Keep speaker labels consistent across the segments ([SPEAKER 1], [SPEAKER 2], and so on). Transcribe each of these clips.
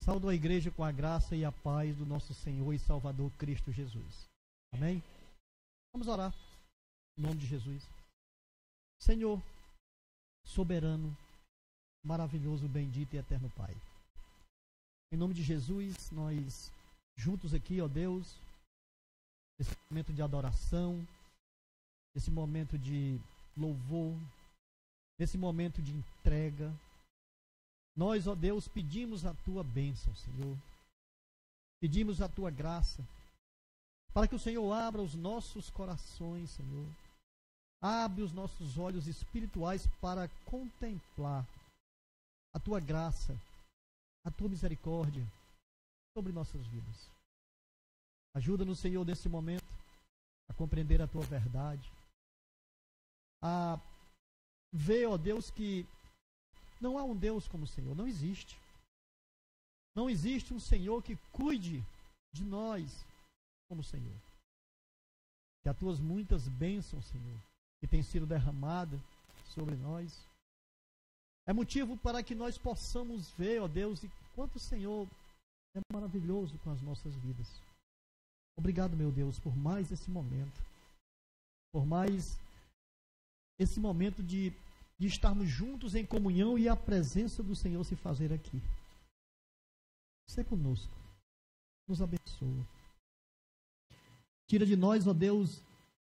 [SPEAKER 1] Saúdo a igreja com a graça e a paz do nosso Senhor e Salvador Cristo Jesus. Amém? Vamos orar. Em nome de Jesus. Senhor, soberano, maravilhoso, bendito e eterno Pai. Em nome de Jesus, nós juntos aqui, ó Deus, nesse momento de adoração, nesse momento de louvor, nesse momento de entrega, nós, ó Deus, pedimos a Tua bênção, Senhor. Pedimos a Tua graça, para que o Senhor abra os nossos corações, Senhor. Abre os nossos olhos espirituais para contemplar a Tua graça, a Tua misericórdia sobre nossas vidas. Ajuda-nos, Senhor, nesse momento, a compreender a Tua verdade, a ver, ó Deus, que não há um Deus como o Senhor, não existe. Não existe um Senhor que cuide de nós como o Senhor. Que as Tuas muitas bênçãos, Senhor, que têm sido derramadas sobre nós, é motivo para que nós possamos ver, ó Deus, e quanto o Senhor é maravilhoso com as nossas vidas. Obrigado, meu Deus, por mais esse momento, por mais esse momento de estarmos juntos em comunhão e a presença do Senhor se fazer aqui. Sê conosco, nos abençoa. Tira de nós, ó Deus,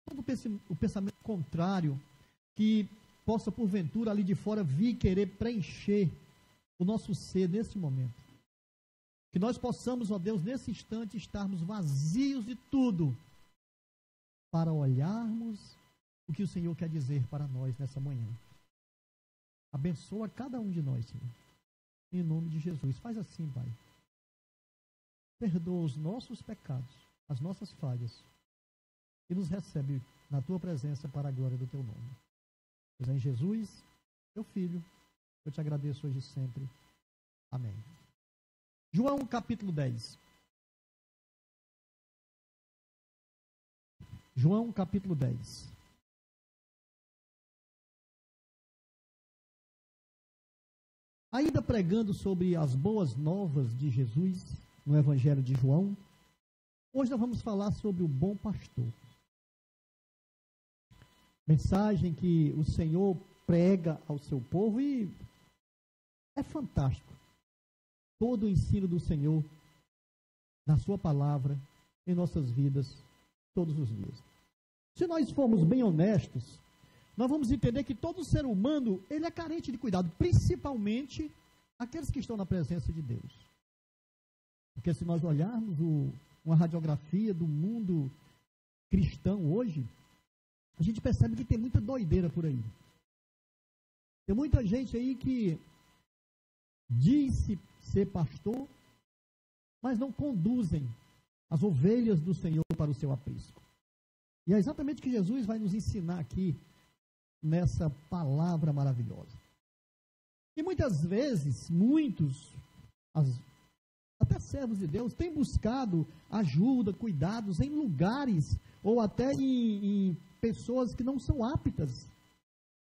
[SPEAKER 1] todo o pensamento contrário que possa, porventura, ali de fora vir querer preencher o nosso ser nesse momento. Que nós possamos, ó Deus, nesse instante estarmos vazios de tudo para olharmos o que o Senhor quer dizer para nós nessa manhã. Abençoa cada um de nós, Senhor. Em nome de Jesus. Faz assim, Pai. Perdoa os nossos pecados, as nossas falhas, e nos recebe na Tua presença para a glória do Teu nome. Pois é em Jesus, Teu Filho, eu te agradeço hoje e sempre. Amém. João capítulo 10. João capítulo 10. Ainda pregando sobre as boas novas de Jesus, no Evangelho de João, hoje nós vamos falar sobre o bom pastor. Mensagem que o Senhor prega ao seu povo e é fantástico. Todo o ensino do Senhor, na sua palavra, em nossas vidas, todos os dias. Se nós formos bem honestos, nós vamos entender que todo ser humano, ele é carente de cuidado, principalmente aqueles que estão na presença de Deus. Porque se nós olharmos uma radiografia do mundo cristão hoje, a gente percebe que tem muita doideira por aí. Tem muita gente aí que diz-se ser pastor, mas não conduzem as ovelhas do Senhor para o seu aprisco. E é exatamente o que Jesus vai nos ensinar aqui, nessa palavra maravilhosa. E muitas vezes, até servos de Deus, têm buscado ajuda, cuidados em lugares, ou até em pessoas que não são aptas,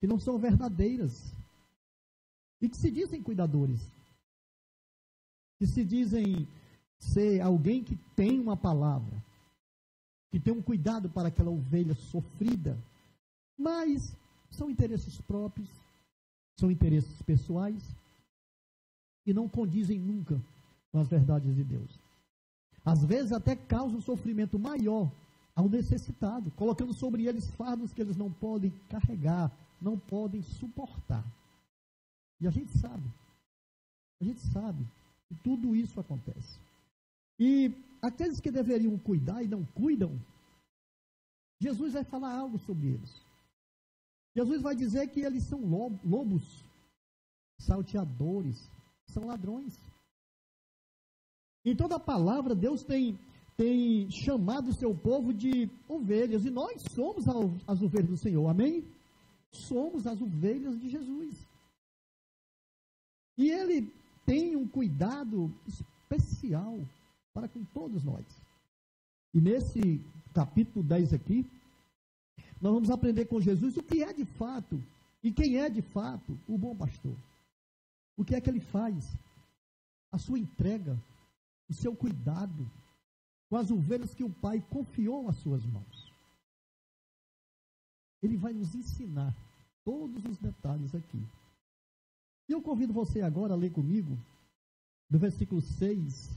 [SPEAKER 1] que não são verdadeiras, e que se dizem cuidadores, que se dizem ser alguém que tem uma palavra, que tem um cuidado para aquela ovelha sofrida, mas são interesses próprios, são interesses pessoais, e não condizem nunca com as verdades de Deus. Às vezes até causam um sofrimento maior ao necessitado, colocando sobre eles fardos que eles não podem carregar, não podem suportar. E a gente sabe que tudo isso acontece. E aqueles que deveriam cuidar e não cuidam, Jesus vai falar algo sobre eles. Jesus vai dizer que eles são lobos, salteadores, são ladrões. Em toda a palavra, Deus tem chamado o seu povo de ovelhas, e nós somos as ovelhas do Senhor, amém? Somos as ovelhas de Jesus. E Ele tem um cuidado especial para com todos nós. E nesse capítulo 10 aqui, nós vamos aprender com Jesus o que é de fato, e quem é de fato o bom pastor. O que é que ele faz? a sua entrega, o seu cuidado com as ovelhas que o Pai confiou às suas mãos. Ele vai nos ensinar todos os detalhes aqui. E eu convido você agora a ler comigo, do versículo 6,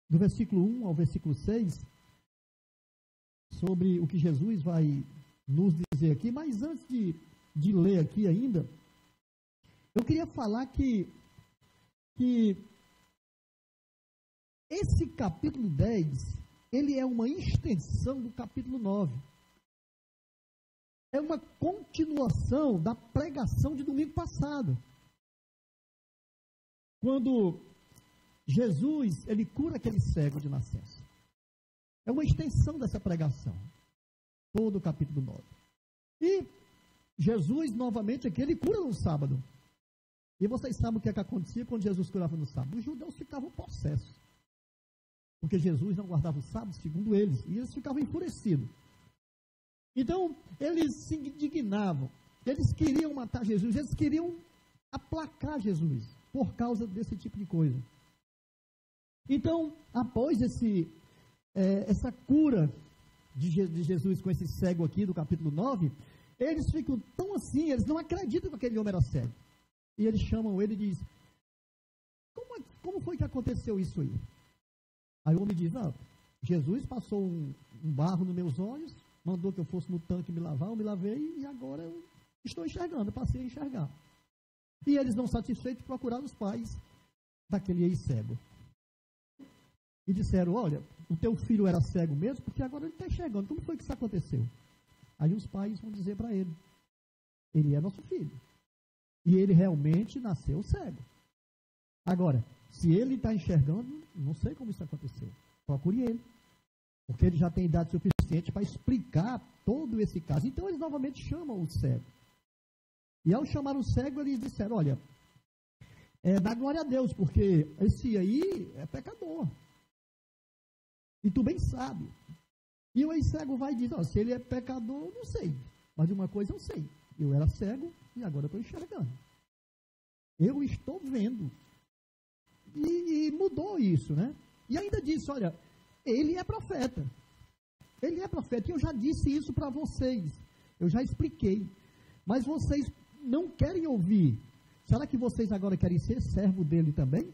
[SPEAKER 1] do versículo 1 ao versículo 6, sobre o que Jesus vai nos dizer aqui. Mas antes de ler aqui ainda, eu queria falar que esse capítulo 10, ele é uma extensão do capítulo 9. É uma continuação da pregação de domingo passado. Quando Jesus, ele cura aquele cego de nascença. É uma extensão dessa pregação. Todo o capítulo 9. E Jesus, novamente, aqui, ele cura no sábado. E vocês sabem o que é que acontecia quando Jesus curava no sábado? Os judeus ficavam possessos. Porque Jesus não guardava o sábado, segundo eles. E eles ficavam enfurecidos. Então, eles se indignavam. Eles queriam matar Jesus. Eles queriam aplacar Jesus. Por causa desse tipo de coisa. Então, após essa cura de Jesus com esse cego aqui do capítulo 9, eles ficam tão assim, eles não acreditam que aquele homem era cego. E eles chamam ele e dizem, como foi que aconteceu isso aí? Aí o homem diz, Jesus passou um barro nos meus olhos, mandou que eu fosse no tanque me lavar, eu me lavei e agora eu estou enxergando, eu passei a enxergar. E eles, não satisfeitos, procuraram os pais daquele ex-cego. E disseram, olha, o teu filho era cego mesmo, porque agora ele está enxergando. Como foi que isso aconteceu? Aí os pais vão dizer para ele, ele é nosso filho. E ele realmente nasceu cego. Agora, se ele está enxergando, não sei como isso aconteceu. Procure ele. Porque ele já tem idade suficiente para explicar todo esse caso. Então eles novamente chamam o cego. E ao chamar o cego, eles disseram, olha, dá glória a Deus, porque esse aí é pecador. E tu bem sabe. E o ex-cego vai dizer, se ele é pecador, eu não sei. Mas de uma coisa eu sei. Eu era cego e agora estou enxergando. Eu estou vendo. E mudou isso, né? E ainda disse, olha, ele é profeta. Ele é profeta. E eu já disse isso para vocês. Eu já expliquei. Mas vocês não querem ouvir. Será que vocês agora querem ser servo dele também?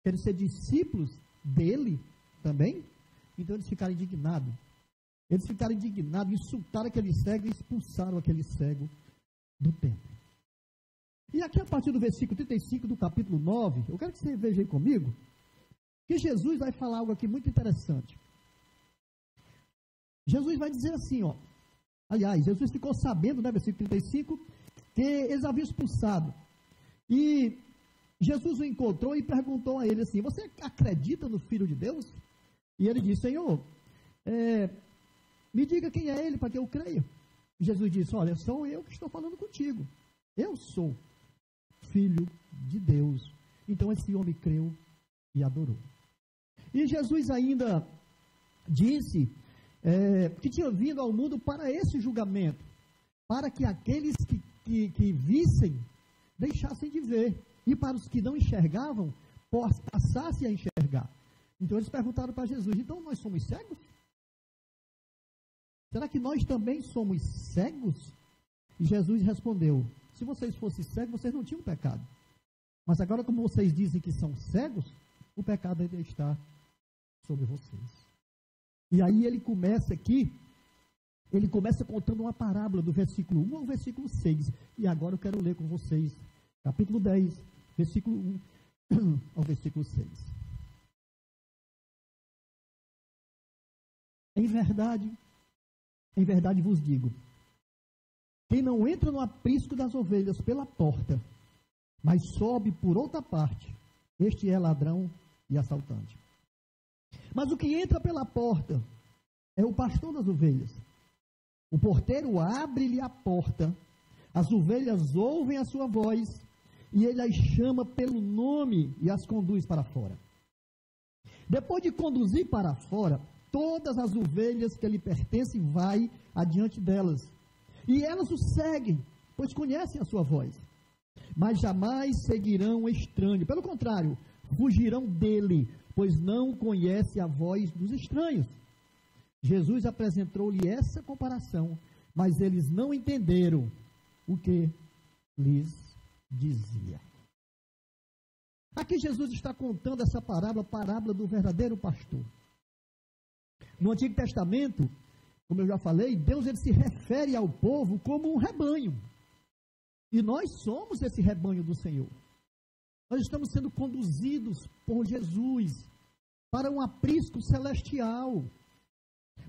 [SPEAKER 1] Querem ser discípulos dele também? Então eles ficaram indignados. Eles ficaram indignados, insultaram aquele cego e expulsaram aquele cego do templo. E aqui a partir do versículo 35 do capítulo 9, eu quero que você veja aí comigo, que Jesus vai falar algo aqui muito interessante. Jesus vai dizer assim, aliás, Jesus ficou sabendo, né, versículo 35, que eles haviam expulsado. E Jesus o encontrou e perguntou a ele assim, você acredita no Filho de Deus? E ele disse, Senhor, me diga quem é ele para que eu creia. E Jesus disse, olha, sou eu que estou falando contigo. Eu sou Filho de Deus. Então esse homem creu e adorou. E Jesus ainda disse que tinha vindo ao mundo para esse julgamento, para que aqueles que vissem, deixassem de ver, e para os que não enxergavam, passassem a enxergar. Então eles perguntaram para Jesus, então nós somos cegos? Será que nós também somos cegos? E Jesus respondeu, se vocês fossem cegos, vocês não tinham pecado. Mas agora, como vocês dizem que são cegos, o pecado ainda está sobre vocês. E aí ele começa aqui, ele começa contando uma parábola do versículo 1 ao versículo 6. E agora eu quero ler com vocês, capítulo 10, versículo 1 ao versículo 6. Em verdade vos digo, quem não entra no aprisco das ovelhas pela porta, mas sobe por outra parte, este é ladrão e assaltante. Mas o que entra pela porta é o pastor das ovelhas. O porteiro abre-lhe a porta, as ovelhas ouvem a sua voz, e ele as chama pelo nome e as conduz para fora. Depois de conduzir para fora, todas as ovelhas que lhe pertencem vai adiante delas. E elas o seguem, pois conhecem a sua voz.
[SPEAKER 2] mas jamais seguirão o estranho. Pelo contrário, fugirão dele, pois não conhece a voz dos estranhos. Jesus apresentou-lhe essa comparação, mas eles não entenderam o que lhes dizia. Aqui Jesus está contando essa parábola, a parábola do verdadeiro pastor. No Antigo Testamento, como eu já falei, Deus ele se refere ao povo como um rebanho. E nós somos esse rebanho do Senhor. Nós estamos sendo conduzidos por Jesus para um aprisco celestial,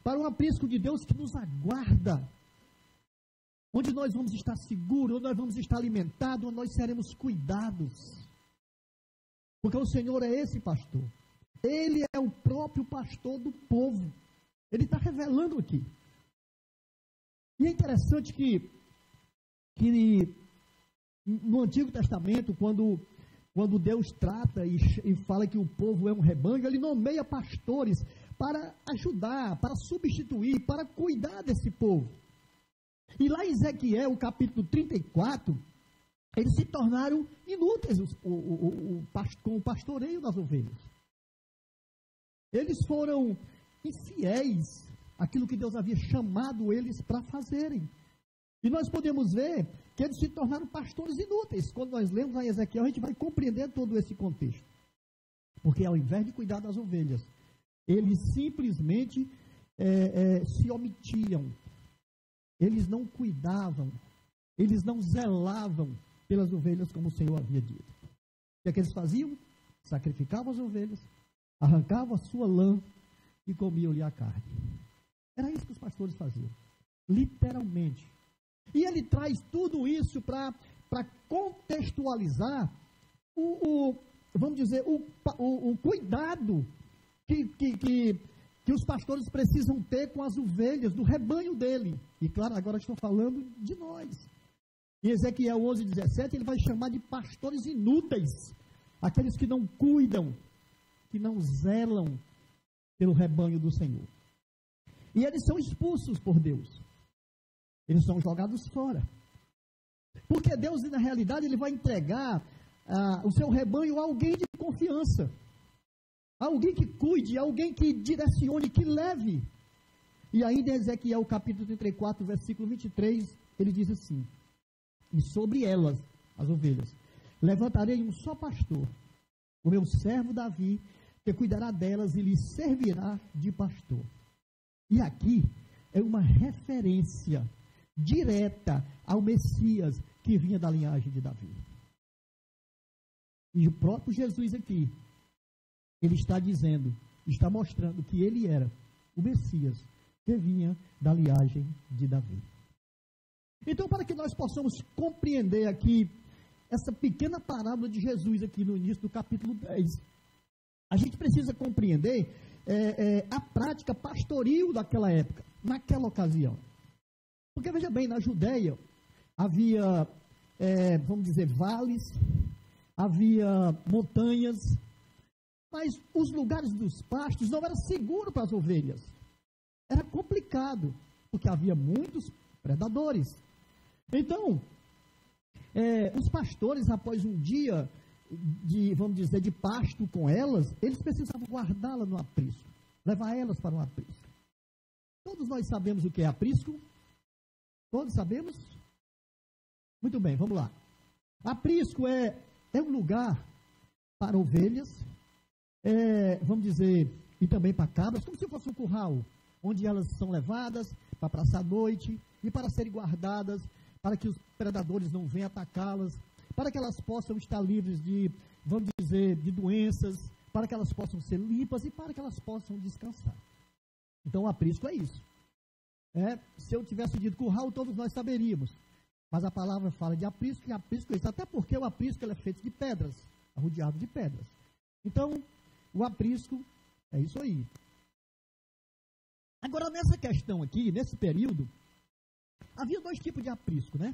[SPEAKER 2] para um aprisco de Deus que nos aguarda, onde nós vamos estar seguros, onde nós vamos estar alimentados, onde nós seremos cuidados. Porque o Senhor é esse pastor. Ele é o próprio pastor do povo. Ele está revelando aqui. E é interessante que no Antigo Testamento, quando Deus trata e fala que o povo é um rebanho, ele nomeia pastores para ajudar, para substituir, para cuidar desse povo. E lá em Ezequiel, capítulo 34, eles se tornaram inúteis com o pastoreio das ovelhas. Eles foram infiéis àquilo que Deus havia chamado eles para fazerem. E nós podemos ver que eles se tornaram pastores inúteis. Quando nós lemos a Ezequiel, a gente vai compreender todo esse contexto. Porque ao invés de cuidar das ovelhas, eles simplesmente se omitiam. Eles não cuidavam, eles não zelavam pelas ovelhas como o Senhor havia dito. O que é que eles faziam? Sacrificavam as ovelhas, arrancavam a sua lã e comiam-lhe a carne. Era isso que os pastores faziam, literalmente. E ele traz tudo isso para contextualizar vamos dizer, o cuidado que os pastores precisam ter com as ovelhas do rebanho dele. E claro, agora estou falando de nós. Em Ezequiel 11:17, ele vai chamar de pastores inúteis, aqueles que não cuidam, que não zelam pelo rebanho do Senhor. E eles são expulsos por Deus. Eles são jogados fora. Porque Deus, na realidade, ele vai entregar o seu rebanho a alguém de confiança. Alguém que cuide, alguém que direcione, que leve. E ainda em Ezequiel capítulo 34, versículo 23, ele diz assim: e sobre elas, as ovelhas, levantarei um só pastor, o meu servo Davi, que cuidará delas e lhes servirá de pastor. E aqui é uma referência direta ao Messias que vinha da linhagem de Davi. E o próprio Jesus aqui, ele está dizendo, está mostrando que ele era o Messias que vinha da linhagem de Davi. Então, para que nós possamos compreender aqui essa pequena parábola de Jesus aqui no início do capítulo 10, a gente precisa compreender a prática pastoril daquela época, naquela ocasião. Porque, veja bem, na Judéia havia, vamos dizer, vales, havia montanhas, mas os lugares dos pastos não eram seguros para as ovelhas. Era complicado, porque havia muitos predadores. Então, os pastores, após um dia vamos dizer, de pasto com elas, eles precisavam guardá-la no aprisco, levar elas para um aprisco. Todos nós sabemos o que é aprisco? Todos sabemos? Muito bem, vamos lá. Aprisco é um lugar para ovelhas, vamos dizer, e também para cabras, como se fosse um curral, onde elas são levadas para passar a noite e para serem guardadas, para que os predadores não venham atacá-las, para que elas possam estar livres de, vamos dizer, de doenças, para que elas possam ser limpas e para que elas possam descansar. Então, o aprisco é isso. Se eu tivesse dito curral, todos nós saberíamos. Mas a palavra fala de aprisco, e aprisco é isso. Até porque o aprisco ele é feito de pedras, rodeado de pedras. Então, o aprisco é isso aí. Agora, nessa questão aqui, nesse período, havia dois tipos de aprisco, né?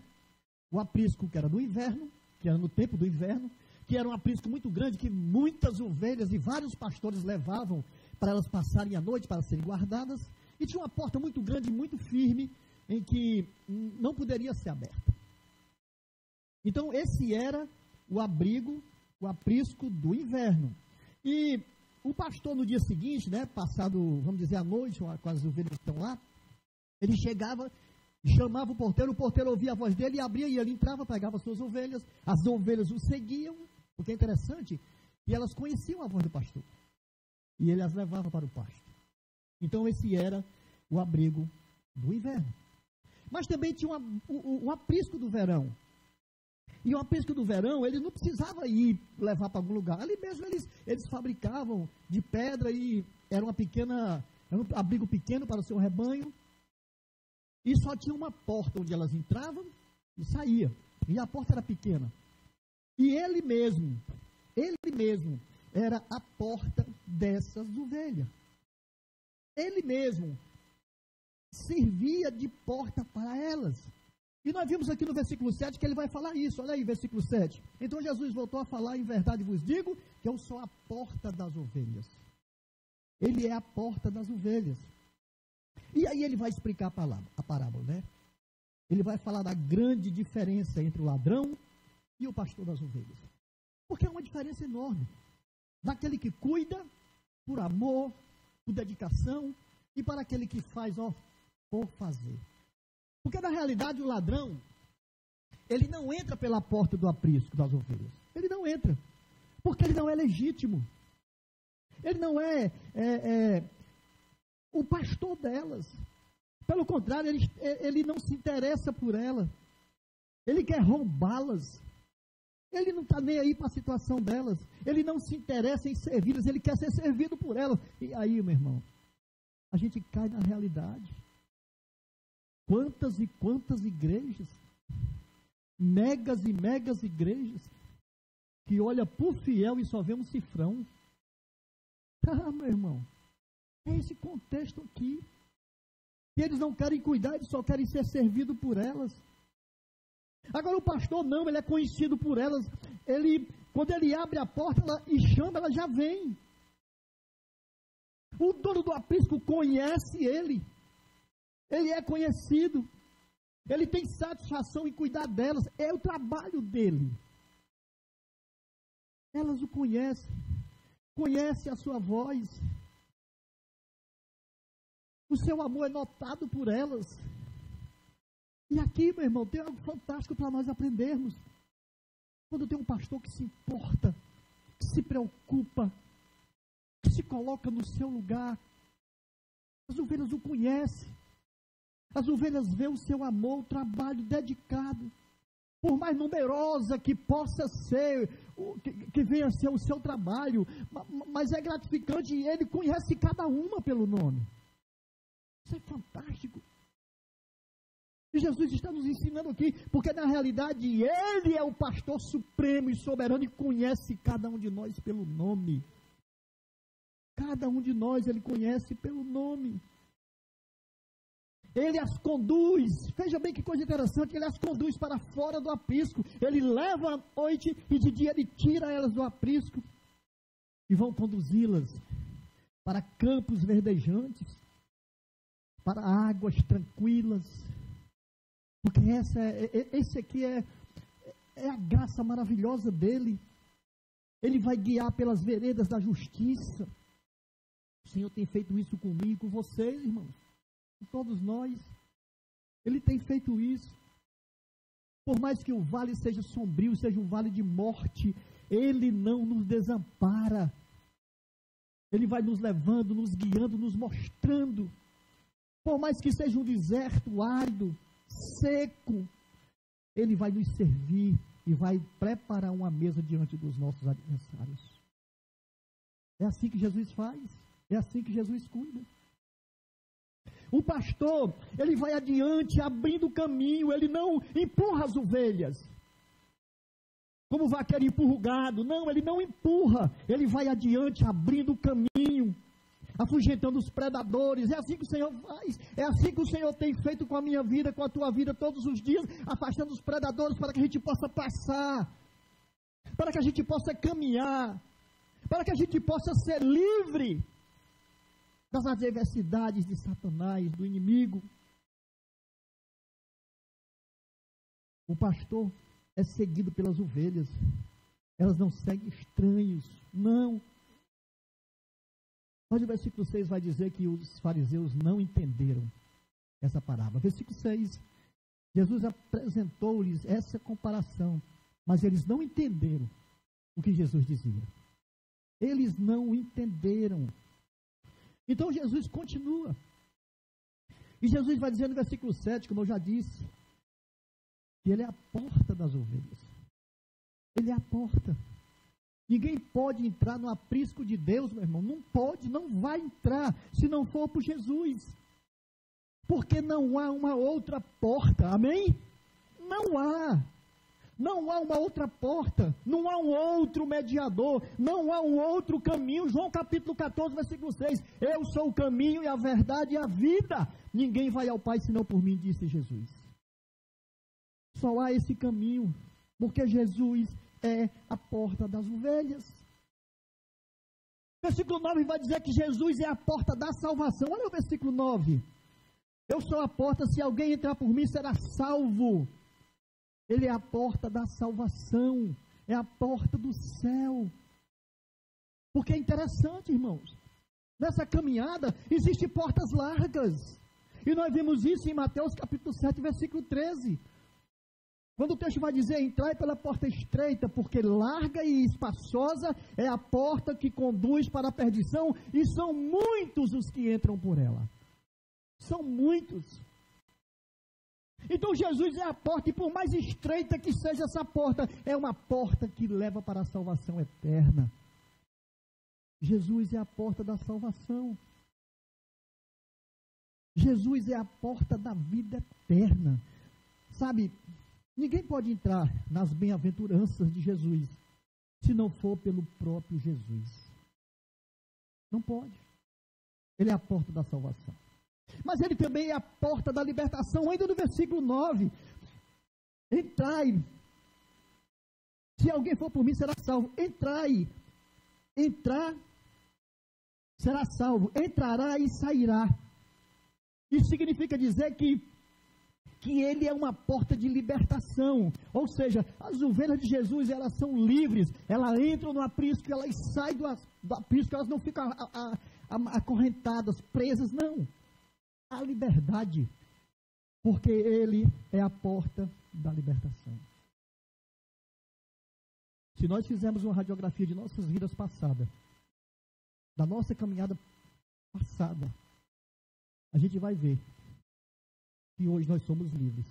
[SPEAKER 2] O aprisco que era do inverno, que era no tempo do inverno, que era um aprisco muito grande, que muitas ovelhas e vários pastores levavam para elas passarem a noite, para serem guardadas. E tinha uma porta muito grande, muito firme, em que não poderia ser aberta. Então, esse era o abrigo, o aprisco do inverno. E o pastor, no dia seguinte, né, passado, vamos dizer, a noite, com as ovelhas que estão lá, ele chegava, chamava o porteiro ouvia a voz dele e abria, e ele entrava, pegava suas ovelhas, as ovelhas o seguiam, porque é interessante, e elas conheciam a voz do pastor. E ele as levava para o pasto. Então, esse era o abrigo do inverno. Mas também tinha um aprisco do verão. E o aprisco do verão, ele não precisava ir levar para algum lugar. Ali mesmo eles fabricavam de pedra e era um abrigo pequeno para o seu rebanho. E só tinha uma porta onde elas entravam e saíam. E a porta era pequena. E ele mesmo era a porta dessas ovelhas. Ele mesmo servia de porta para elas. E nós vimos aqui no versículo 7 que ele vai falar isso. Olha aí, versículo 7. Então Jesus voltou a falar: em verdade vos digo que eu sou a porta das ovelhas. Ele é a porta das ovelhas. E aí ele vai explicar a parábola, né? Ele vai falar da grande diferença entre o ladrão e o pastor das ovelhas. Porque é uma diferença enorme. Daquele que cuida por amor, por dedicação, e para aquele que faz, por fazer. Porque na realidade o ladrão, ele não entra pela porta do aprisco das ovelhas. Ele não entra. Porque ele não é legítimo. Ele não é o pastor delas. Pelo contrário, ele não se interessa por ela. Ele quer roubá-las. Ele não está nem aí para a situação delas. Ele não se interessa em servi-las. Ele quer ser servido por elas. E aí, meu irmão, a gente cai na realidade. Quantas e quantas igrejas, megas e megas igrejas, que olha por fiel e só vê um cifrão. Ah, meu irmão, é esse contexto aqui. E eles não querem cuidar, eles só querem ser servidos por elas. Agora o pastor não, ele é conhecido por elas. Quando ele abre a porta e chama, ela já vem. O dono do aprisco conhece ele. Ele é conhecido. Ele tem satisfação em cuidar delas. É o trabalho dele. Elas o conhecem. Conhecem a sua voz. O seu amor é notado por elas. E aqui, meu irmão, tem algo fantástico para nós aprendermos. Quando tem um pastor que se importa, que se preocupa, que se coloca no seu lugar, as ovelhas o conhecem. As ovelhas veem o seu amor, o trabalho dedicado. Por mais numerosa que possa ser, que venha a ser o seu trabalho, mas é gratificante e ele conhece cada uma pelo nome. Isso é fantástico. E Jesus está nos ensinando aqui, porque na realidade Ele é o pastor supremo e soberano e conhece cada um de nós pelo nome. Cada um de nós Ele conhece pelo nome. Ele as conduz, veja bem que coisa interessante, Ele as conduz para fora do aprisco. Ele leva à noite e de dia Ele tira elas do aprisco e vão conduzi-las para campos verdejantes, para águas tranquilas. Porque esse aqui é a graça maravilhosa dele. Ele vai guiar pelas veredas da justiça. O Senhor tem feito isso comigo e com vocês, irmãos. Com todos nós. Ele tem feito isso. Por mais que o vale seja sombrio, seja um vale de morte, Ele não nos desampara. Ele vai nos levando, nos guiando, nos mostrando. Por mais que seja um deserto árido, seco, Ele vai nos servir e vai preparar uma mesa diante dos nossos adversários. É assim que Jesus faz, é assim que Jesus cuida. O pastor, ele vai adiante, abrindo o caminho, ele não empurra as ovelhas, como o vaqueiro empurra o gado. Não, ele não empurra, ele vai adiante, abrindo o caminho, afugentando os predadores. É assim que o Senhor faz, é assim que o Senhor tem feito com a minha vida, com a tua vida todos os dias, afastando os predadores para que a gente possa passar, para que a gente possa caminhar, para que a gente possa ser livre das adversidades de Satanás, do inimigo. O pastor, é seguido pelas ovelhas. Elas não seguem estranhos, não. Mas o versículo 6 vai dizer que os fariseus não entenderam essa parábola. Versículo 6, Jesus apresentou-lhes essa comparação, mas eles não entenderam o que Jesus dizia. Eles não entenderam. Então Jesus continua. E Jesus vai dizer no versículo 7, como eu já disse, que Ele é a porta das ovelhas. Ele é a porta. Ninguém pode entrar no aprisco de Deus, meu irmão. Não pode, não vai entrar, se não for por Jesus. Porque não há uma outra porta, amém? Não há. Não há uma outra porta, não há um outro mediador, não há um outro caminho. João capítulo 14, versículo 6, eu sou o caminho e a verdade e a vida. Ninguém vai ao Pai senão por mim, disse Jesus. Só há esse caminho, porque Jesus é a porta das ovelhas. Versículo 9 vai dizer que Jesus é a porta da salvação. Olha o versículo 9. Eu sou a porta, se alguém entrar por mim será salvo. Ele é a porta da salvação, é a porta do céu. Porque é interessante, irmãos, nessa caminhada existem portas largas. E nós vimos isso em Mateus capítulo 7, versículo 13. Quando o texto vai dizer, entrai pela porta estreita, porque larga e espaçosa é a porta que conduz para a perdição, e são muitos os que entram por ela. São muitos. Então Jesus é a porta, e por mais estreita que seja essa porta, é uma porta que leva para a salvação eterna. Jesus é a porta da salvação. Jesus é a porta da vida eterna. Sabe, ninguém pode entrar nas bem-aventuranças de Jesus, se não for pelo próprio Jesus. Não pode. Ele é a porta da salvação. Mas ele também é a porta da libertação. Ainda no versículo 9, entrai, se alguém for por mim será salvo. Entrai, entrar, será salvo, entrará e sairá. Isso significa dizer que ele é uma porta de libertação. Ou seja, as ovelhas de Jesus, elas são livres, elas entram no aprisco, elas saem do aprisco, elas não ficam acorrentadas, presas, não. A liberdade, porque Ele é a porta da libertação. Se nós fizermos uma radiografia de nossas vidas passadas, da nossa caminhada passada, a gente vai ver que hoje nós somos livres.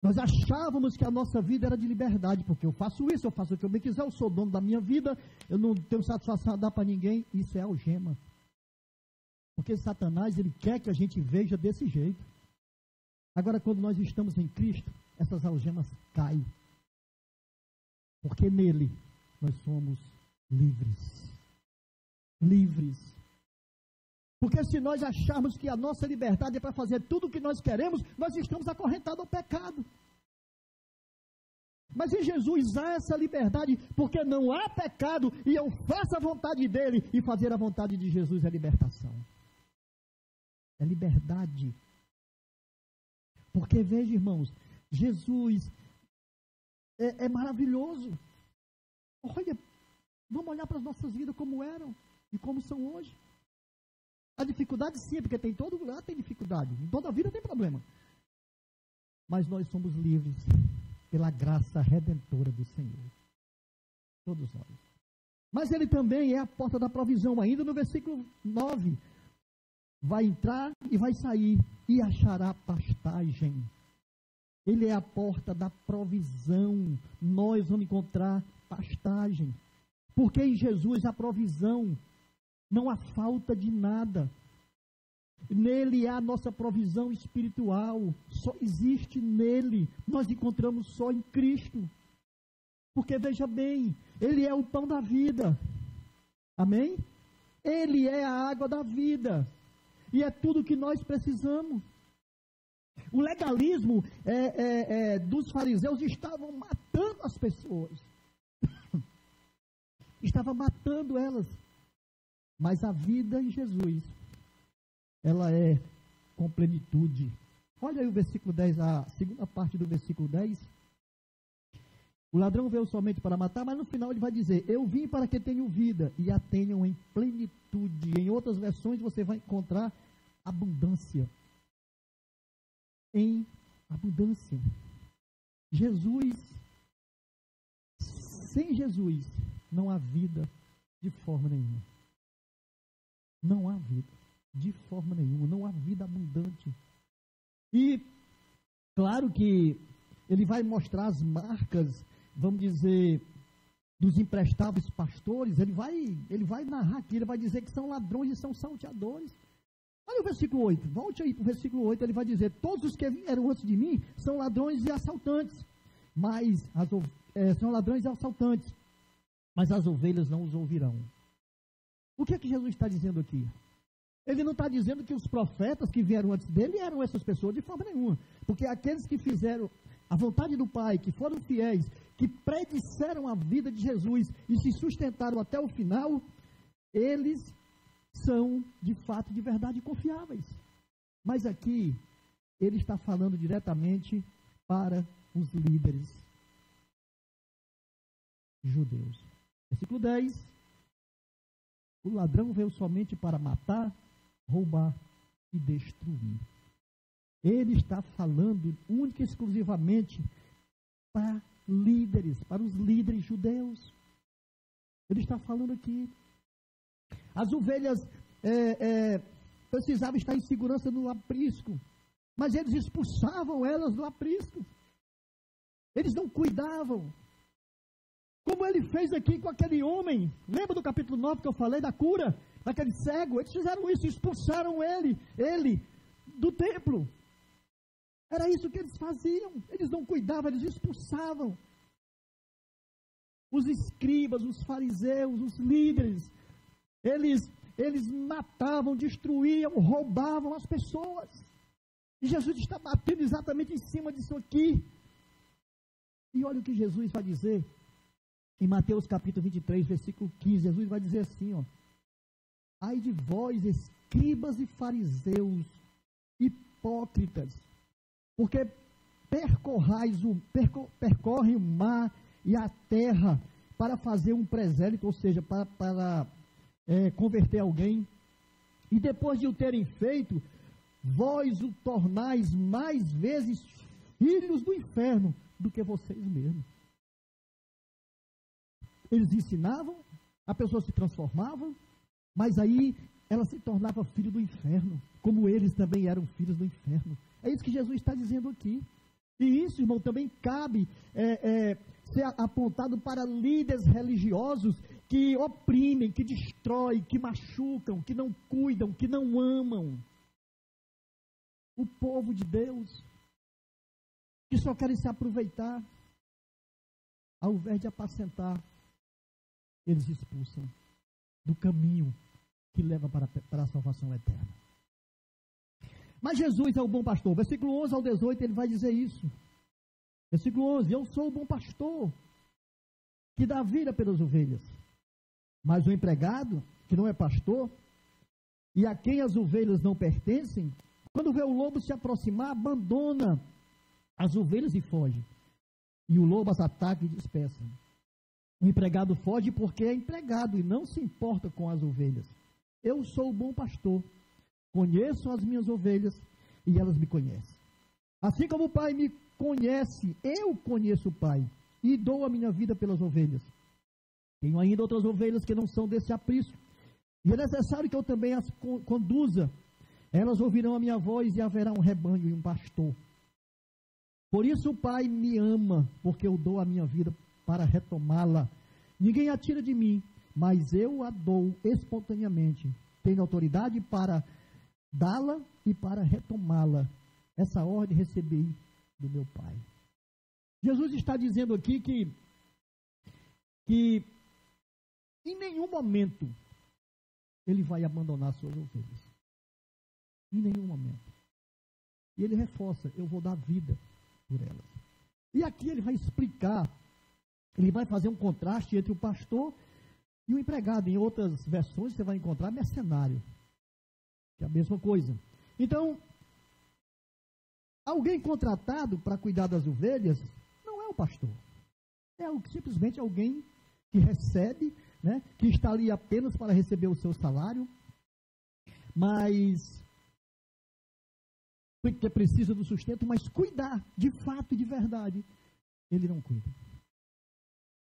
[SPEAKER 2] Nós achávamos que a nossa vida era de liberdade, porque eu faço isso, eu faço o que eu bem quiser, eu sou dono da minha vida, eu não tenho satisfação a dar para ninguém. Isso é algema. Porque Satanás, ele quer que a gente veja desse jeito. Agora, quando nós estamos em Cristo, essas algemas caem. Porque nele nós somos livres. Livres. Porque se nós acharmos que a nossa liberdade é para fazer tudo o que nós queremos, nós estamos acorrentados ao pecado. Mas em Jesus há essa liberdade, porque não há pecado, e eu faço a vontade dele, e fazer a vontade de Jesus é libertação. É liberdade. Porque veja, irmãos, Jesus é maravilhoso. Olha, vamos olhar para as nossas vidas como eram e como são hoje. A dificuldade sim, porque tem todo lugar tem dificuldade, em toda a vida tem problema. Mas nós somos livres pela graça redentora do Senhor. Todos nós. Mas ele também é a porta da provisão, ainda no versículo 9. Vai entrar e vai sair e achará pastagem. Ele é a porta da provisão. Nós vamos encontrar pastagem. Porque em Jesus a provisão, não há falta de nada. Nele há a nossa provisão espiritual. Só existe nele. Nós encontramos só em Cristo. Porque veja bem, Ele é o pão da vida. Amém? Ele é a água da vida. E é tudo que nós precisamos. O legalismo dos fariseus estavam matando as pessoas. Estava matando elas. Mas a vida em Jesus, ela é com plenitude. Olha aí o versículo 10, a segunda parte do versículo 10. O ladrão veio somente para matar, mas no final ele vai dizer: eu vim para que tenham vida e a tenham em plenitude. Em outras versões você vai encontrar abundância. Em abundância. Jesus, sem Jesus, não há vida de forma nenhuma. Não há vida de forma nenhuma, não há vida abundante. E, claro que ele vai mostrar as marcas, vamos dizer, dos imprestáveis pastores. Ele vai narrar aqui, ele vai dizer que são ladrões e são salteadores. Olha o versículo 8, volte aí para o versículo 8, ele vai dizer: todos os que vieram antes de mim são ladrões e assaltantes, são ladrões e assaltantes, mas as ovelhas não os ouvirão. O que é que Jesus está dizendo aqui? Ele não está dizendo que os profetas que vieram antes dele eram essas pessoas de forma nenhuma, porque aqueles que fizeram a vontade do Pai, que foram fiéis, que predisseram a vida de Jesus e se sustentaram até o final, eles são de fato, de verdade, confiáveis. Mas aqui ele está falando diretamente para os líderes judeus. Versículo 10: o ladrão veio somente para matar, roubar e destruir. Ele está falando única e exclusivamente para líderes, para os líderes judeus. Ele está falando aqui. As ovelhas precisavam estar em segurança no aprisco, mas eles expulsavam elas do aprisco. Eles não cuidavam. Como ele fez aqui com aquele homem. Lembra do capítulo 9 que eu falei da cura? Daquele cego? Eles fizeram isso, expulsaram ele do templo. Era isso que eles faziam. Eles não cuidavam, eles expulsavam. Os escribas, os fariseus, os líderes, eles matavam, destruíam, roubavam as pessoas. E Jesus está batendo exatamente em cima disso aqui. E olha o que Jesus vai dizer em Mateus capítulo 23, versículo 15. Jesus vai dizer assim, ó: ai de vós, escribas e fariseus, hipócritas, porque percorrem o mar e a terra para fazer um presélito, ou seja, para converter alguém, e depois de o terem feito, vós o tornais mais vezes filhos do inferno do que vocês mesmos. Eles ensinavam, a pessoa se transformava, mas aí ela se tornava filho do inferno, como eles também eram filhos do inferno. É isso que Jesus está dizendo aqui. E isso, irmão, também cabe ser apontado para líderes religiosos que oprimem, que destroem, que machucam, que não cuidam, que não amam o povo de Deus, que só querem se aproveitar, ao invés de apacentar, eles expulsam do caminho que leva para a salvação eterna. Mas Jesus é o bom pastor. Versículo 11 ao 18, ele vai dizer isso. Versículo 11: eu sou o bom pastor, que dá vida pelas ovelhas. Mas o empregado, que não é pastor, e a quem as ovelhas não pertencem, quando vê o lobo se aproximar, abandona as ovelhas e foge. E o lobo as ataca e dispersa. O empregado foge porque é empregado e não se importa com as ovelhas. Eu sou o bom pastor, conheço as minhas ovelhas e elas me conhecem. Assim como o Pai me conhece, eu conheço o Pai e dou a minha vida pelas ovelhas. Tenho ainda outras ovelhas que não são desse aprisco, e é necessário que eu também as conduza. Elas ouvirão a minha voz e haverá um rebanho e um pastor. Por isso o Pai me ama, porque eu dou a minha vida para retomá-la. Ninguém a tira de mim, mas eu a dou espontaneamente. Tenho autoridade para dá-la e para retomá-la. Essa ordem recebi do meu Pai. Jesus está dizendo aqui que em nenhum momento ele vai abandonar suas ovelhas. Em nenhum momento. E ele reforça: eu vou dar vida por elas. E aqui ele vai explicar, ele vai fazer um contraste entre o pastor e o empregado. Em outras versões você vai encontrar mercenário, que é a mesma coisa. Então, alguém contratado para cuidar das ovelhas não é o pastor. É simplesmente alguém que recebe, né, que está ali apenas para receber o seu salário, mas porque precisa do sustento, mas cuidar de fato e de verdade, ele não cuida.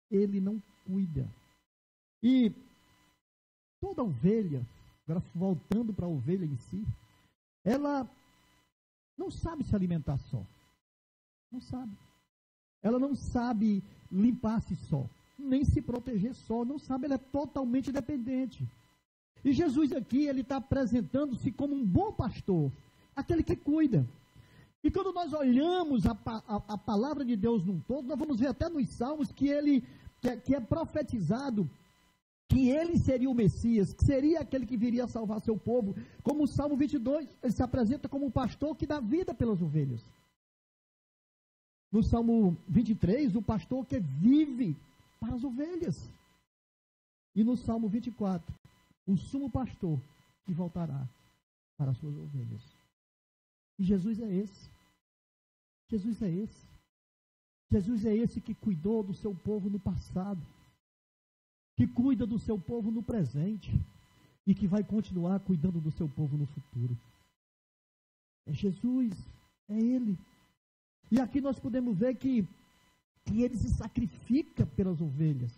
[SPEAKER 2] Ele não cuida. E toda ovelha, agora voltando para a ovelha em si, ela não sabe se alimentar só. Não sabe. Ela não sabe limpar-se só, nem se proteger só, não sabe, ela é totalmente dependente. E Jesus aqui, ele está apresentando-se como um bom pastor, aquele que cuida. E quando nós olhamos a palavra de Deus num todo, nós vamos ver até nos Salmos que é profetizado que ele seria o Messias, que seria aquele que viria a salvar seu povo. Como o Salmo 22, ele se apresenta como um pastor que dá vida pelas ovelhas. No Salmo 23, o pastor que vive para as ovelhas. E no Salmo 24, o sumo pastor que voltará para as suas ovelhas. E Jesus é esse. Jesus é esse. Jesus é esse que cuidou do seu povo no passado, que cuida do seu povo no presente e que vai continuar cuidando do seu povo no futuro. É Jesus, é Ele. E aqui nós podemos ver que Ele se sacrifica pelas ovelhas.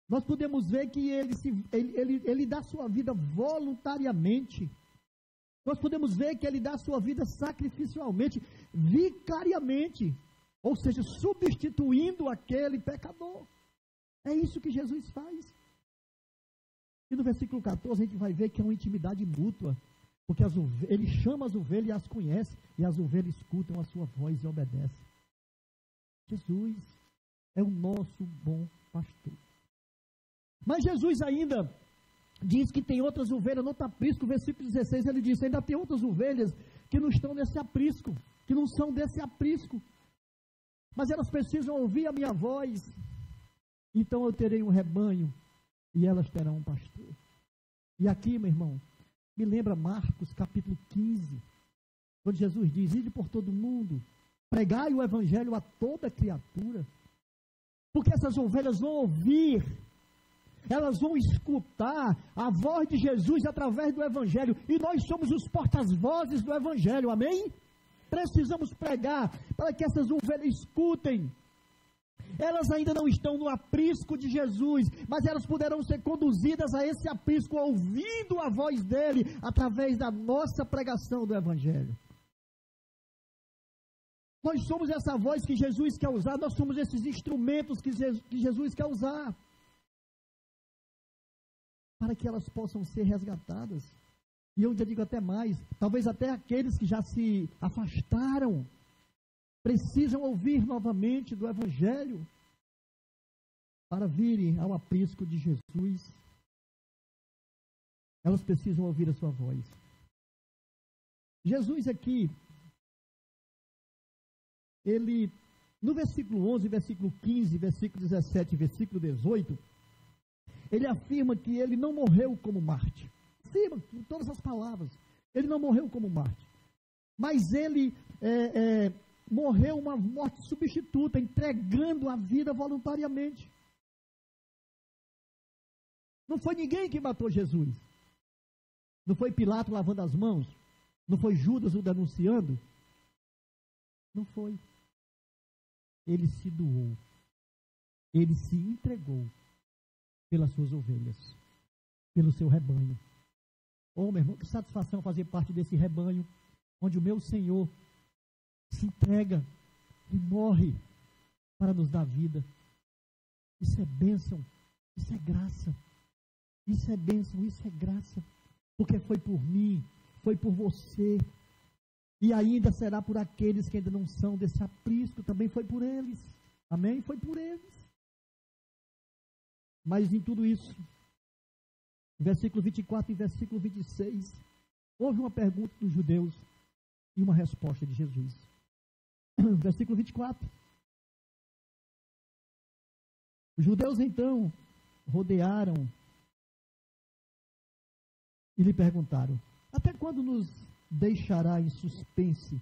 [SPEAKER 2] Nós podemos ver que Ele dá sua vida voluntariamente. Nós podemos ver que Ele dá sua vida sacrificialmente, vicariamente, ou seja, substituindo aquele pecador. É isso que Jesus faz. E no versículo 14 a gente vai ver que é uma intimidade mútua, porque ele chama as ovelhas e as conhece, e as ovelhas escutam a sua voz e obedecem. Jesus é o nosso bom pastor. Mas Jesus ainda diz que tem outras ovelhas no aprisco. Versículo 16 ele diz, ainda tem outras ovelhas que não estão nesse aprisco, que não são desse aprisco, mas elas precisam ouvir a minha voz. Então eu terei um rebanho e elas terão um pastor. E aqui, meu irmão, me lembra Marcos capítulo 15, quando Jesus diz, ide por todo mundo, pregai o evangelho a toda criatura, porque essas ovelhas vão ouvir, elas vão escutar a voz de Jesus através do evangelho, e nós somos os porta-vozes do evangelho, amém? Precisamos pregar para que essas ovelhas escutem. Elas ainda não estão no aprisco de Jesus, mas elas poderão ser conduzidas a esse aprisco ouvindo a voz dele através da nossa pregação do evangelho. Nós somos essa voz que Jesus quer usar, nós somos esses instrumentos que Jesus quer usar para que elas possam ser resgatadas. E eu já digo até mais, talvez até aqueles que já se afastaram precisam ouvir novamente do evangelho para virem ao aprisco de Jesus. Elas precisam ouvir a sua voz. Jesus aqui, ele, no versículo 11, versículo 15, versículo 17 e versículo 18, ele afirma que ele não morreu como Marte. Afirma com todas as palavras, ele não morreu como Marte, mas ele morreu uma morte substituta, entregando a vida voluntariamente. Não foi ninguém que matou Jesus. Não foi Pilato lavando as mãos. Não foi Judas o denunciando. Não foi. Ele se doou. Ele se entregou pelas suas ovelhas, pelo seu rebanho. Oh, meu irmão, que satisfação fazer parte desse rebanho, onde o meu Senhor se entrega e morre para nos dar vida. Isso é bênção, isso é graça, isso é bênção, isso é graça, porque foi por mim, foi por você, e ainda será por aqueles que ainda não são desse aprisco, também foi por eles, amém? Foi por eles. Mas em tudo isso, versículo 24 e versículo 26, houve uma pergunta dos judeus e uma resposta de Jesus. Versículo 24. Os judeus então rodearam e lhe perguntaram: até quando nos deixará em suspense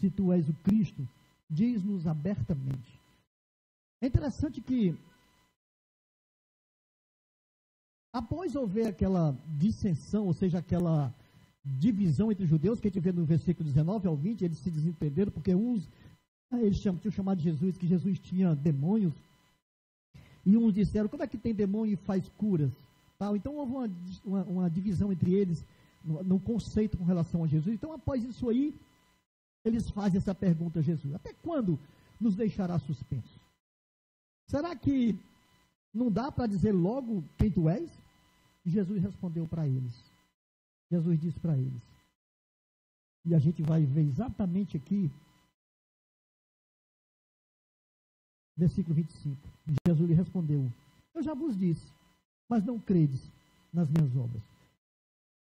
[SPEAKER 2] se tu és o Cristo, diz-nos abertamente. É interessante que, após houver aquela dissensão, ou seja, aquela divisão entre os judeus, que a gente vê no versículo 19 ao 20, eles se desentenderam, porque uns, eles tinham chamado de Jesus, que Jesus tinha demônios, e uns disseram, como é que tem demônio e faz curas? Tal. Então houve uma divisão entre eles, no conceito com relação a Jesus. Então após isso aí, eles fazem essa pergunta a Jesus, até quando nos deixará suspensos? Será que não dá para dizer logo quem tu és? E Jesus respondeu para eles. Jesus disse para eles. E a gente vai ver exatamente aqui, versículo 25. Jesus lhe respondeu, eu já vos disse, mas não credes nas minhas obras,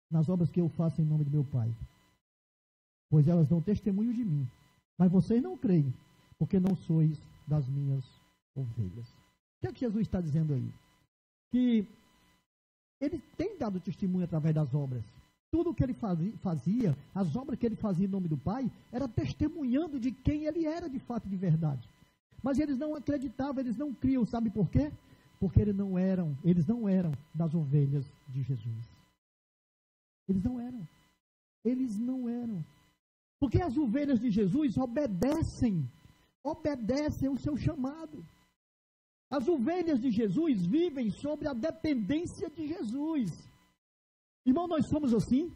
[SPEAKER 2] nas obras que eu faço em nome de meu Pai. Pois elas dão testemunho de mim. Mas vocês não creem, porque não sois das minhas ovelhas. O que é que Jesus está dizendo aí? Que ele tem dado testemunho através das obras. Tudo o que ele fazia, as obras que ele fazia em nome do Pai, era testemunhando de quem ele era de fato, de verdade. Mas eles não acreditavam, eles não criam, sabe por quê? Porque eles não eram das ovelhas de Jesus. Eles não eram. Eles não eram. Porque as ovelhas de Jesus obedecem o seu chamado. As ovelhas de Jesus vivem sobre a dependência de Jesus. Irmão, nós somos assim?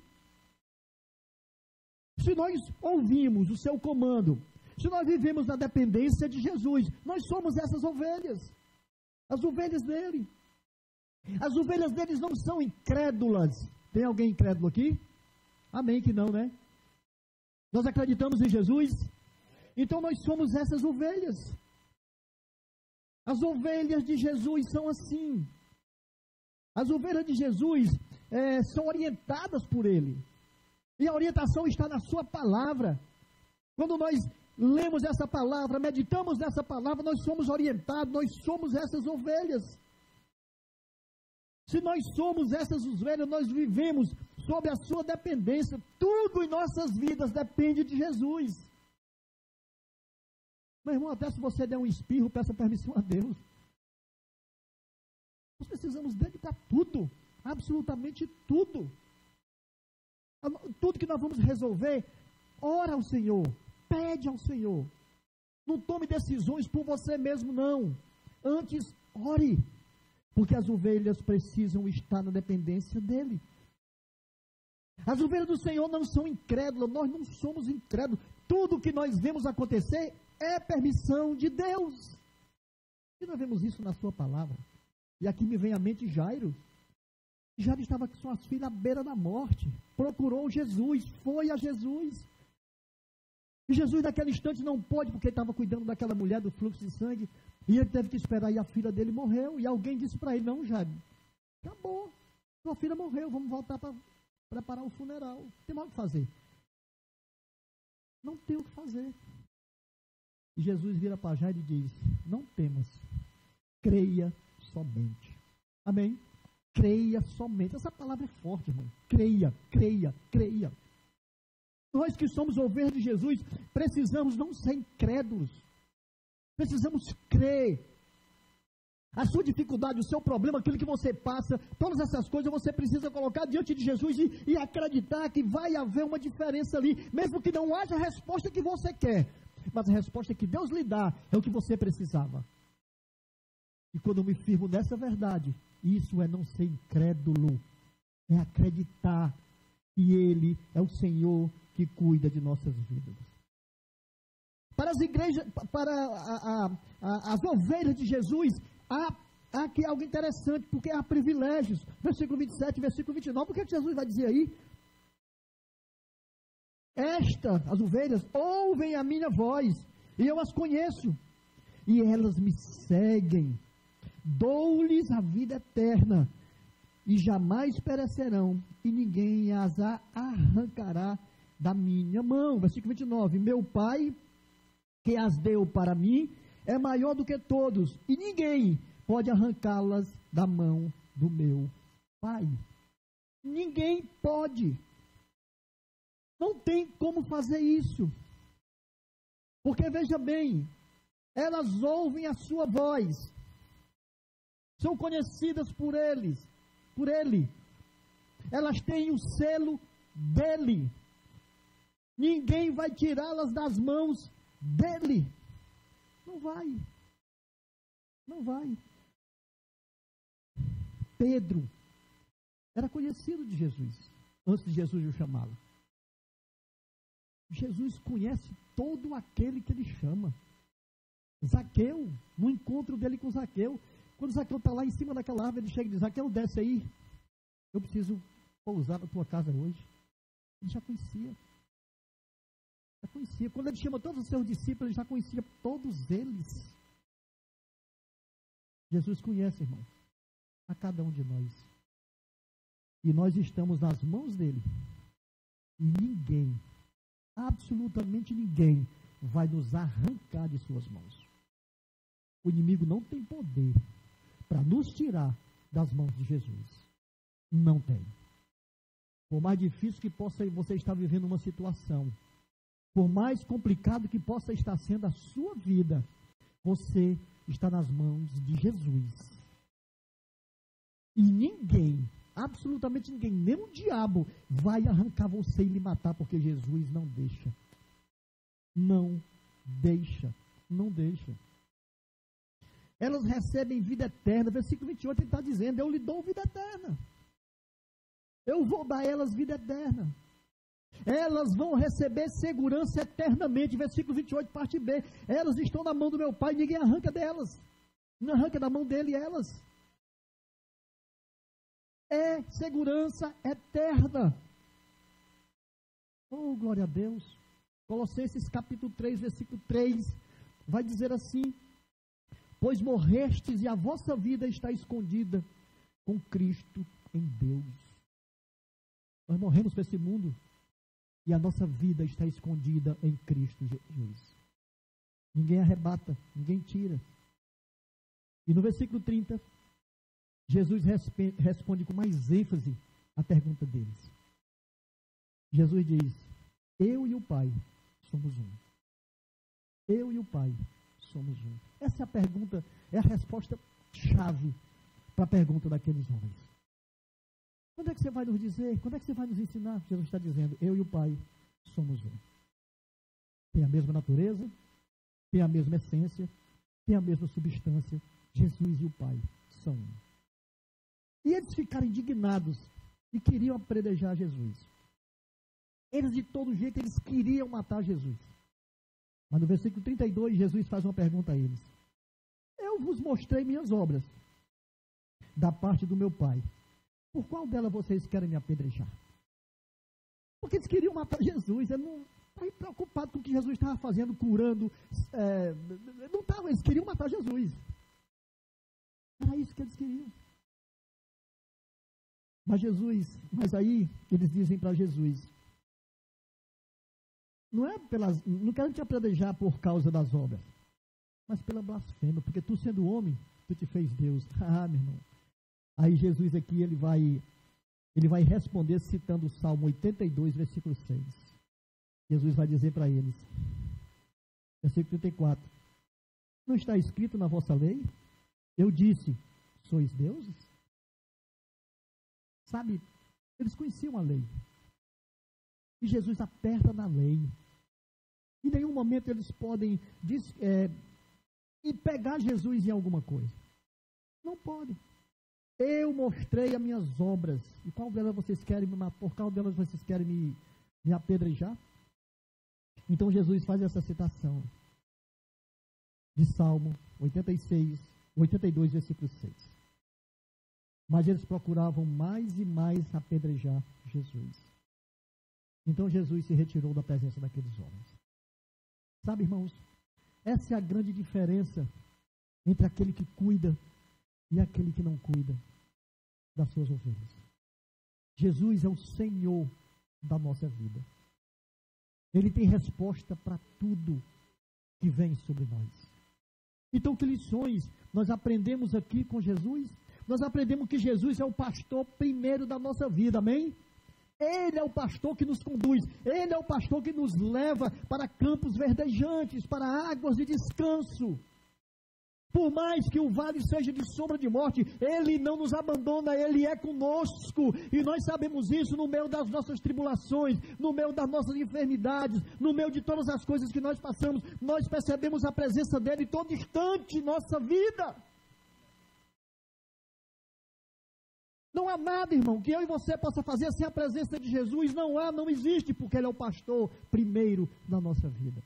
[SPEAKER 2] Se nós ouvimos o seu comando, se nós vivemos na dependência de Jesus, nós somos essas ovelhas. As ovelhas dele. As ovelhas deles não são incrédulas. Tem alguém incrédulo aqui? Amém que não, né? Nós acreditamos em Jesus? Então nós somos essas ovelhas. As ovelhas de Jesus são assim. As ovelhas de Jesus são orientadas por Ele. E a orientação está na sua palavra. Quando nós lemos essa palavra, meditamos nessa palavra, nós somos orientados, nós somos essas ovelhas. Se nós somos essas ovelhas, nós vivemos sob a sua dependência. Tudo em nossas vidas depende de Jesus. Meu irmão, até se você der um espirro, peça permissão a Deus. Nós precisamos dedicar tudo, absolutamente tudo. Tudo que nós vamos resolver, ora ao Senhor, pede ao Senhor. Não tome decisões por você mesmo, não. Antes, ore. Porque as ovelhas precisam estar na dependência dEle. As ovelhas do Senhor não são incrédulas, nós não somos incrédulos. Tudo que nós vemos acontecer é permissão de Deus. E nós vemos isso na sua palavra. E aqui me vem à mente Jairo. Jairo estava com suas filhas à beira da morte. Procurou Jesus, foi a Jesus. E Jesus naquele instante não pôde, porque ele estava cuidando daquela mulher do fluxo de sangue. E ele teve que esperar, e a filha dele morreu. E alguém disse para ele, não, Jairo, acabou. Sua filha morreu, vamos voltar para preparar o funeral. Não tem mais o que fazer. Não tem o que fazer. E Jesus vira para Jairo e diz, não temas, creia somente. Amém? Creia somente. Essa palavra é forte, irmão. Creia, creia, creia. Nós que somos ovelhas de Jesus, precisamos não ser incrédulos. Precisamos crer. A sua dificuldade, o seu problema, aquilo que você passa, todas essas coisas você precisa colocar diante de Jesus e acreditar que vai haver uma diferença ali, mesmo que não haja a resposta que você quer. Mas a resposta que Deus lhe dá é o que você precisava. E quando eu me firmo nessa verdade, isso é não ser incrédulo, é acreditar que Ele é o Senhor que cuida de nossas vidas. Para as igrejas, para as ovelhas de Jesus, há aqui algo interessante, porque há privilégios. Versículo 27, versículo 29, o que Jesus vai dizer aí? As ovelhas, ouvem a minha voz, e eu as conheço, e elas me seguem. Dou-lhes a vida eterna, e jamais perecerão, e ninguém as arrancará da minha mão. Versículo 29, meu Pai, que as deu para mim, é maior do que todos, e ninguém pode arrancá-las da mão do meu Pai. Ninguém pode. Não tem como fazer isso. Porque veja bem, elas ouvem a sua voz, são conhecidas por ele, elas têm o selo dele, ninguém vai tirá-las das mãos dele, não vai. Pedro era conhecido de Jesus, antes de Jesus o chamá-lo. Jesus conhece todo aquele que ele chama. Zaqueu, no encontro dele com Zaqueu, quando Zaqueu está lá em cima daquela árvore, ele chega e diz: Zaqueu, desce aí, eu preciso pousar na tua casa hoje. Ele já conhecia. Quando ele chama todos os seus discípulos, ele já conhecia todos eles. Jesus conhece, irmão, a cada um de nós. E nós estamos nas mãos dele. E ninguém, absolutamente ninguém, vai nos arrancar de suas mãos. O inimigo não tem poder para nos tirar das mãos de Jesus. Não tem. Por mais difícil que possa você estar vivendo uma situação, por mais complicado que possa estar sendo a sua vida, você está nas mãos de Jesus. E ninguém, absolutamente ninguém, nem o diabo, vai arrancar você e lhe matar, porque Jesus não deixa. Não deixa. Elas recebem vida eterna. Versículo 28, ele está dizendo: eu lhe dou vida eterna. Eu vou dar a elas vida eterna. Elas vão receber segurança eternamente. Versículo 28, parte B. Elas estão na mão do meu Pai, ninguém arranca delas. Não arranca da mão dele elas. É segurança eterna. Oh, glória a Deus. Colossenses capítulo 3, versículo 3, vai dizer assim: pois morrestes e a vossa vida está escondida com Cristo em Deus. Nós morremos para esse mundo e a nossa vida está escondida em Cristo Jesus. Ninguém arrebata, ninguém tira. E no versículo 30, Jesus responde com mais ênfase a pergunta deles. Jesus diz: eu e o Pai somos um. Eu e o Pai somos um. Essa é a pergunta, é a resposta chave para a pergunta daqueles homens. Quando é que você vai nos dizer? Quando é que você vai nos ensinar? Jesus está dizendo: eu e o Pai somos um. Tem a mesma natureza, tem a mesma essência, tem a mesma substância. Jesus e o Pai são um. E eles ficaram indignados e queriam apedrejar Jesus. Eles, de todo jeito, eles queriam matar Jesus. Mas no versículo 32, Jesus faz uma pergunta a eles: eu vos mostrei minhas obras da parte do meu Pai. Por qual delas vocês querem me apedrejar? Porque eles queriam matar Jesus. Eles não estavam preocupados com o que Jesus estava fazendo, curando. Não estavam, eles queriam matar Jesus. Era isso que eles queriam. Mas aí eles dizem para Jesus: não quero te apedrejar por causa das obras, mas pela blasfêmia, porque tu sendo homem, tu te fez Deus. Ah, meu irmão. Aí Jesus aqui, ele vai responder citando o Salmo 82, versículo 6. Jesus vai dizer para eles, versículo 34, não está escrito na vossa lei? Eu disse, sois deuses? Sabe, eles conheciam a lei. E Jesus aperta na lei. Em nenhum momento eles podem pegar Jesus em alguma coisa. Não podem. Eu mostrei as minhas obras. E qual delas vocês querem me matar? Por qual delas vocês querem me apedrejar? Então Jesus faz essa citação de Salmo 82, versículo 6. Mas eles procuravam mais e mais apedrejar Jesus. Então Jesus se retirou da presença daqueles homens. Sabe, irmãos, essa é a grande diferença entre aquele que cuida e aquele que não cuida das suas ovelhas. Jesus é o Senhor da nossa vida. Ele tem resposta para tudo que vem sobre nós. Então, que lições nós aprendemos aqui com Jesus? Nós aprendemos que Jesus é o pastor primeiro da nossa vida, amém? Ele é o pastor que nos conduz, Ele é o pastor que nos leva para campos verdejantes, para águas de descanso. Por mais que o vale seja de sombra de morte, Ele não nos abandona, Ele é conosco. E nós sabemos isso no meio das nossas tribulações, no meio das nossas enfermidades, no meio de todas as coisas que nós passamos. Nós percebemos a presença dEle em todo instante em nossa vida. Não há nada, irmão, que eu e você possa fazer sem a presença de Jesus. Não há, não existe, porque Ele é o pastor primeiro da nossa vida.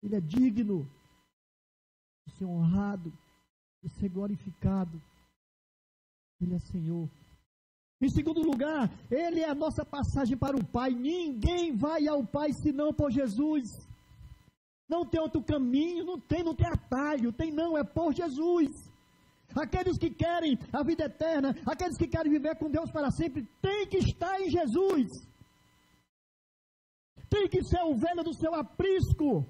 [SPEAKER 2] Ele é digno de ser honrado, de ser glorificado. Ele é Senhor. Em segundo lugar, Ele é a nossa passagem para o Pai. Ninguém vai ao Pai senão por Jesus. Não tem outro caminho, não tem atalho, é por Jesus. Aqueles que querem a vida eterna, aqueles que querem viver com Deus para sempre, tem que estar em Jesus. Tem que ser ovelha do seu aprisco.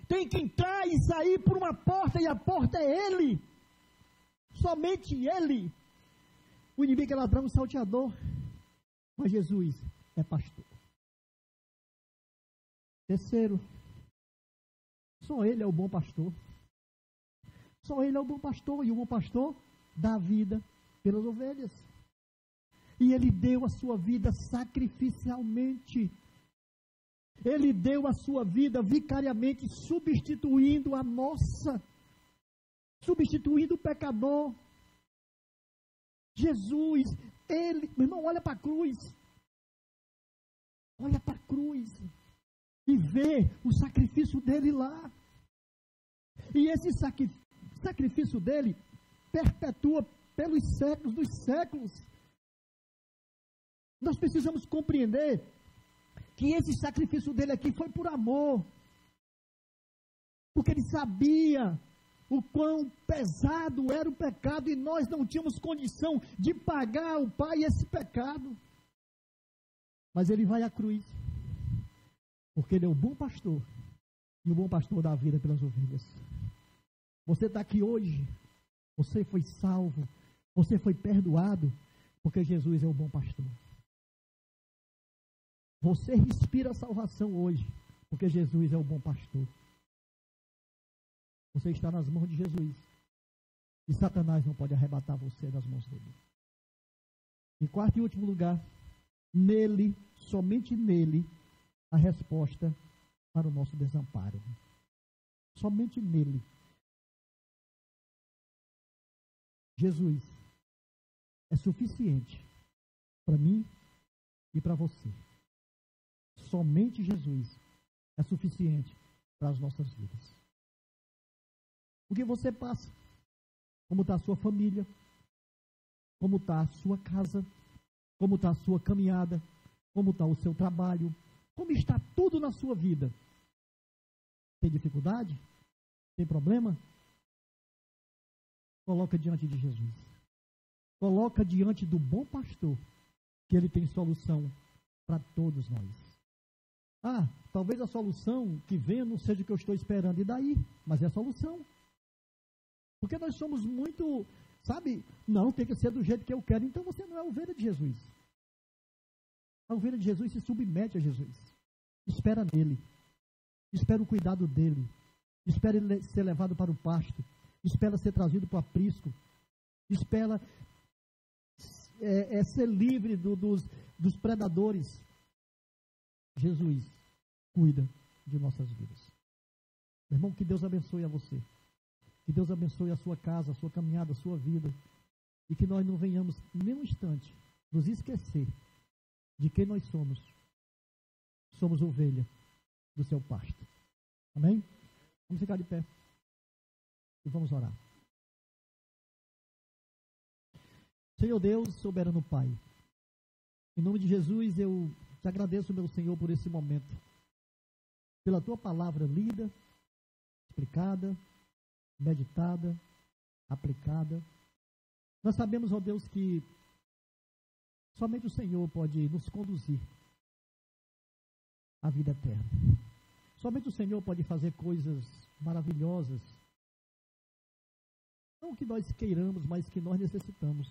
[SPEAKER 2] Tem que entrar e sair por uma porta, e a porta é Ele. Somente Ele. O inimigo é ladrão e salteador, mas Jesus é pastor. Terceiro, só Ele é o bom pastor. Só Ele é o bom pastor, e o bom pastor dá a vida pelas ovelhas. E Ele deu a sua vida sacrificialmente. Ele deu a sua vida vicariamente, substituindo a nossa, substituindo o pecador. Jesus, Ele, meu irmão, olha para a cruz. Olha para a cruz e vê o sacrifício dele lá. E esse sacrifício dele perpetua pelos séculos dos séculos. Nós precisamos compreender que esse sacrifício dele aqui foi por amor. Porque ele sabia o quão pesado era o pecado e nós não tínhamos condição de pagar ao Pai esse pecado. Mas ele vai à cruz, porque ele é o bom pastor, e o bom pastor dá a vida pelas ovelhas. Você está aqui hoje, você foi salvo, você foi perdoado, porque Jesus é o bom pastor. Você respira a salvação hoje, porque Jesus é o bom pastor. Você está nas mãos de Jesus, e Satanás não pode arrebatar você das mãos dele. Em quarto e último lugar, nele, somente nele, a resposta para o nosso desamparo. Somente nele. Jesus é suficiente para mim e para você. Somente Jesus é suficiente para as nossas vidas. O que você passa? Como está a sua família? Como está a sua casa? Como está a sua caminhada? Como está o seu trabalho? Como está tudo na sua vida? Tem dificuldade? Tem problema? Coloca diante de Jesus. Coloca diante do bom pastor, que ele tem solução para todos nós. Ah, talvez a solução que venha não seja o que eu estou esperando, e daí? Mas é a solução. Porque nós somos muito, sabe, não, tem que ser do jeito que eu quero. Então você não é a ovelha de Jesus. A ovelha de Jesus se submete a Jesus. Espera nele. Espera o cuidado dele. Espera ele ser levado para o pasto. Espera ser trazido para o aprisco. Espera ser livre dos predadores. Jesus cuida de nossas vidas. Meu irmão, que Deus abençoe a você. Que Deus abençoe a sua casa, a sua caminhada, a sua vida. E que nós não venhamos nem um instante nos esquecer de quem nós somos. Somos ovelha do seu pasto. Amém? Vamos ficar de pé e vamos orar. Senhor Deus, soberano Pai, em nome de Jesus eu te agradeço, meu Senhor, por esse momento, pela tua palavra lida, explicada, meditada, aplicada. Nós sabemos, ó Deus, que somente o Senhor pode nos conduzir à vida eterna. Somente o Senhor pode fazer coisas maravilhosas. Não que nós queiramos, mas que nós necessitamos.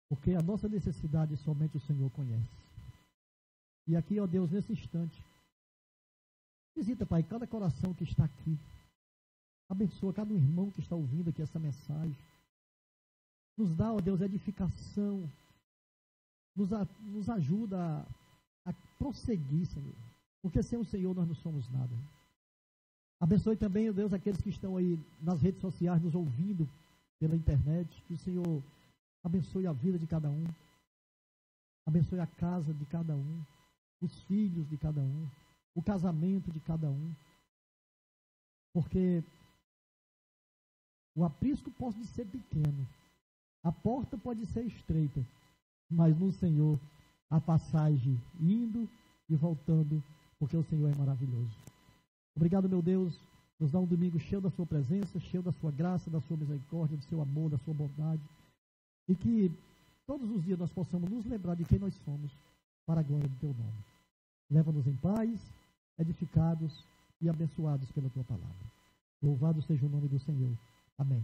[SPEAKER 2] Porque a nossa necessidade somente o Senhor conhece. E aqui, ó Deus, nesse instante, visita, Pai, cada coração que está aqui. Abençoa cada irmão que está ouvindo aqui essa mensagem. Nos dá, ó Deus, edificação. Nos ajuda a prosseguir, Senhor. Porque sem o Senhor nós não somos nada. Abençoe também, ó Deus, aqueles que estão aí nas redes sociais nos ouvindo pela internet. Que o Senhor abençoe a vida de cada um. Abençoe a casa de cada um. Os filhos de cada um. O casamento de cada um. Porque o aprisco pode ser pequeno. A porta pode ser estreita. Mas no Senhor, a passagem indo e voltando, porque o Senhor é maravilhoso. Obrigado, meu Deus, nos dá um domingo cheio da sua presença, cheio da sua graça, da sua misericórdia, do seu amor, da sua bondade. E que todos os dias nós possamos nos lembrar de quem nós somos, para a glória do teu nome. Leva-nos em paz, edificados e abençoados pela tua palavra. Louvado seja o nome do Senhor. Amém.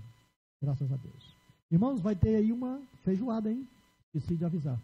[SPEAKER 2] Graças a Deus. Irmãos, vai ter aí uma feijoada, hein? Esqueci de avisar.